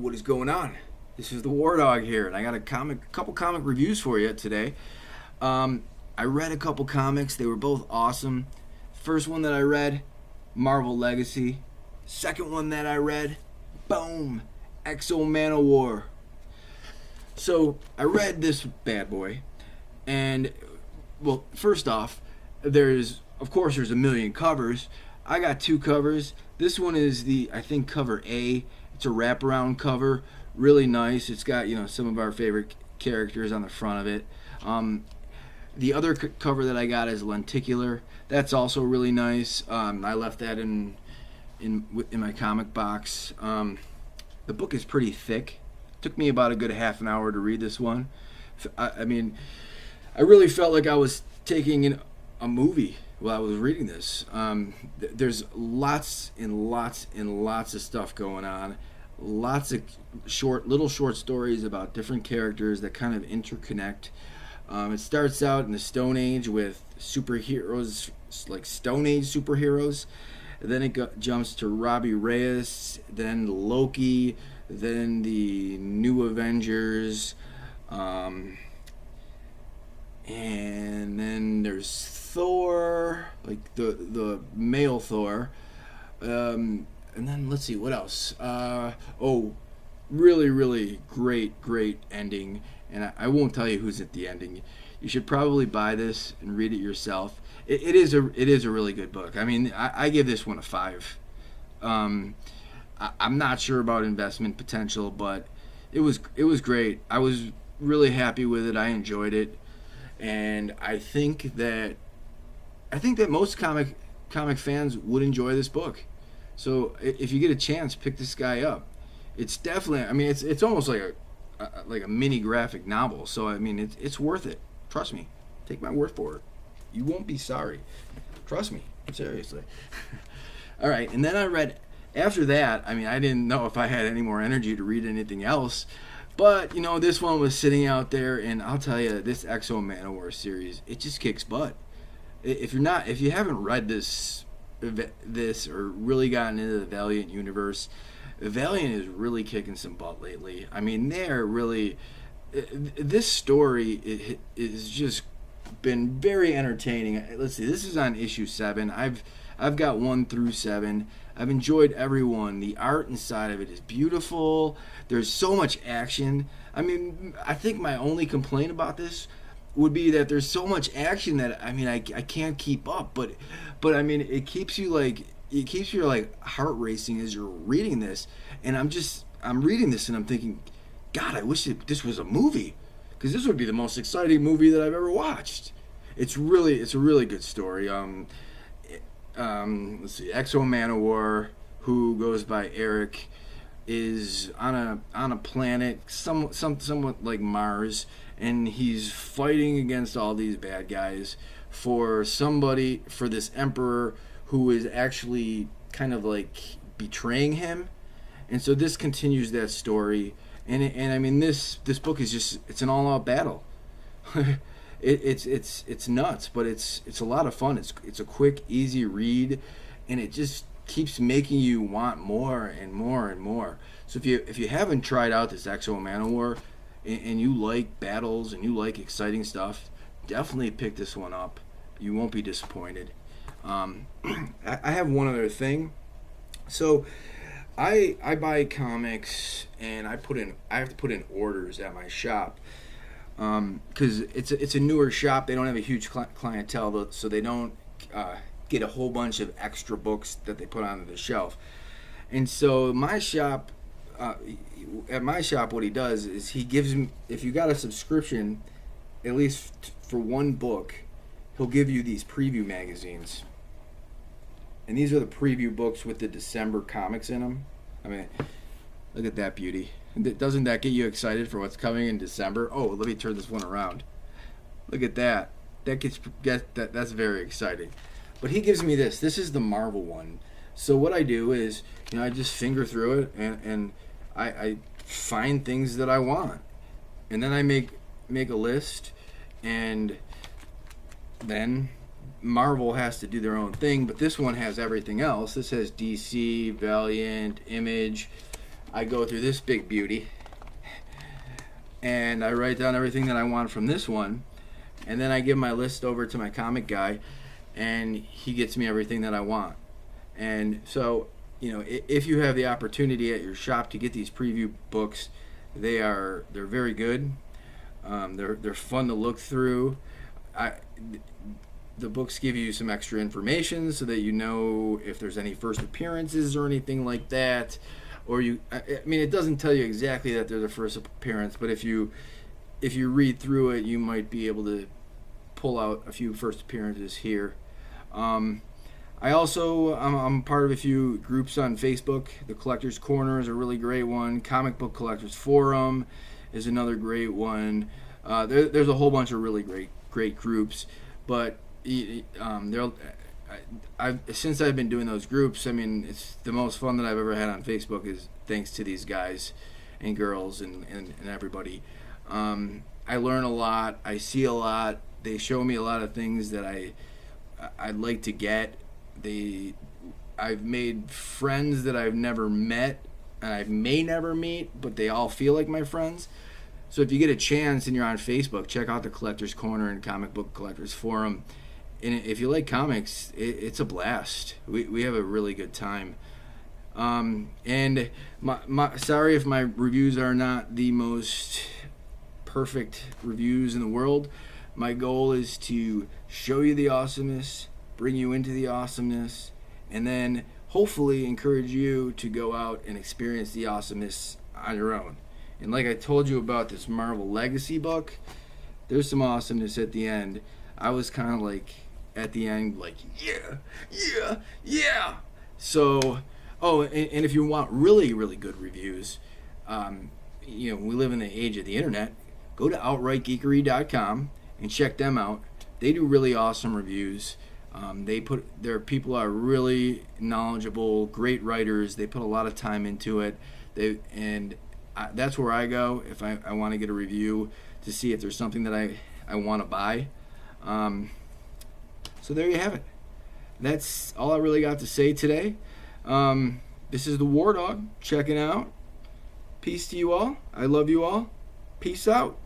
What is going on? This is the War Dog here, and I got a couple comic reviews for you today. I read a couple comics; they were both awesome. First one that I read, Marvel Legacy. Second one that I read, boom, XO Manowar. So I read this bad boy, and well, first off, there's a million covers. I got two covers. This one is I think cover A. It's a wraparound cover, really nice. It's got some of our favorite characters on the front of it. The other cover that I got is lenticular. That's also really nice. I left that in my comic box. The book is pretty thick. Took me about a good half an hour to read this one. I mean, I really felt like I was taking in a movie while I was reading this. There's lots and lots and lots of stuff going on. Lots of little short stories about different characters that kind of interconnect. It starts out in the Stone Age with superheroes, like Stone Age superheroes. Then it jumps to Robbie Reyes, then Loki, then the New Avengers, and then there's Thor, like the male Thor, and then let's see what else. Really great ending, and I won't tell you who's at the ending. You should probably buy this and read it yourself. It is a really good book. I mean, I give this one a 5. I'm not sure about investment potential, but it was great. I was really happy with it. I enjoyed it, and I think that most comic fans would enjoy this book. So if you get a chance, pick this guy up. It's definitely, I mean, it's almost like a mini graphic novel. So I mean, it's worth it. Trust me. Take my word for it. You won't be sorry. Trust me. Seriously. All right, and then I read after that. I mean, I didn't know if I had any more energy to read anything else, but this one was sitting out there, and I'll tell you, this XO Manowar series, it just kicks butt. If you haven't read this or really gotten into the Valiant universe, Valiant is really kicking some butt lately. I mean, this story is just been very entertaining. Let's see, this is on issue 7. I've got 1 through 7. I've enjoyed every one. The art inside of it is beautiful. There's so much action. I mean, I think my only complaint about this would be that there's so much action that I can't keep up. But I mean, it keeps your heart racing as you're reading this. And I'm reading this and I'm thinking, God, I wish this was a movie, because this would be the most exciting movie that I've ever watched. It's a really good story. Let's see, XO Manowar, who goes by Eric, is on a planet somewhat like Mars, and he's fighting against all these bad guys for this emperor who is actually kind of like betraying him. And so this continues that story, and I mean, this book is it's an all-out battle. It's nuts, but it's a lot of fun. It's a quick, easy read, and it just keeps making you want more and more and more. So if you haven't tried out this XO Manowar, and you like battles and you like exciting stuff, definitely pick this one up. You won't be disappointed. I have one other thing. So I buy comics, and I have to put in orders at my shop, because it's a newer shop. They don't have a huge clientele, so they don't get a whole bunch of extra books that they put onto the shelf. And so my shop, what he does is he gives me, if you got a subscription, at least for one book, he'll give you these preview magazines. And these are the preview books with the December comics in them. I mean, look at that beauty. Doesn't that get you excited for what's coming in December? Oh, let me turn this one around. Look at that. That's very exciting. But he gives me this. This is the Marvel one. So what I do is, I just finger through it, and I find things that I want. And then I make a list, and then Marvel has to do their own thing, but this one has everything else. This has DC, Valiant, Image, I go through this big beauty and I write down everything that I want from this one, and then I give my list over to my comic guy, and he gets me everything that I want. And so, if you have the opportunity at your shop to get these preview books, they're very good. They're fun to look through. The books give you some extra information so that you know if there's any first appearances or anything like that. Or it doesn't tell you exactly that there's a first appearance, but if you read through it, you might be able to pull out a few first appearances here. I'm part of a few groups on Facebook. The Collector's Corner is a really great one. Comic Book Collectors Forum is another great one. There's a whole bunch of really great groups, but since I've been doing those groups, it's the most fun that I've ever had on Facebook is thanks to these guys and girls and everybody. I learn a lot. I see a lot. They show me a lot of things that I'd like to get. I've made friends that I've never met and I may never meet, but they all feel like my friends. So if you get a chance and you're on Facebook, check out the Collector's Corner and Comic Book Collectors Forum. And if you like comics, it's a blast. We have a really good time. And sorry if my reviews are not the most perfect reviews in the world. My goal is to show you the awesomeness, bring you into the awesomeness, and then hopefully encourage you to go out and experience the awesomeness on your own. And like I told you about this Marvel Legacy book, there's some awesomeness at the end. I was kind of like, at the end, like, yeah. So, and if you want really, really good reviews, we live in the age of the internet, go to outrightgeekery.com and check them out. They do really awesome reviews. Their people are really knowledgeable, great writers. They put a lot of time into it. That's where I go if I want to get a review to see if there's something that I want to buy. So there you have it. That's all I really got to say today. This is the War Dog checking out. Peace to you all. I love you all. Peace out.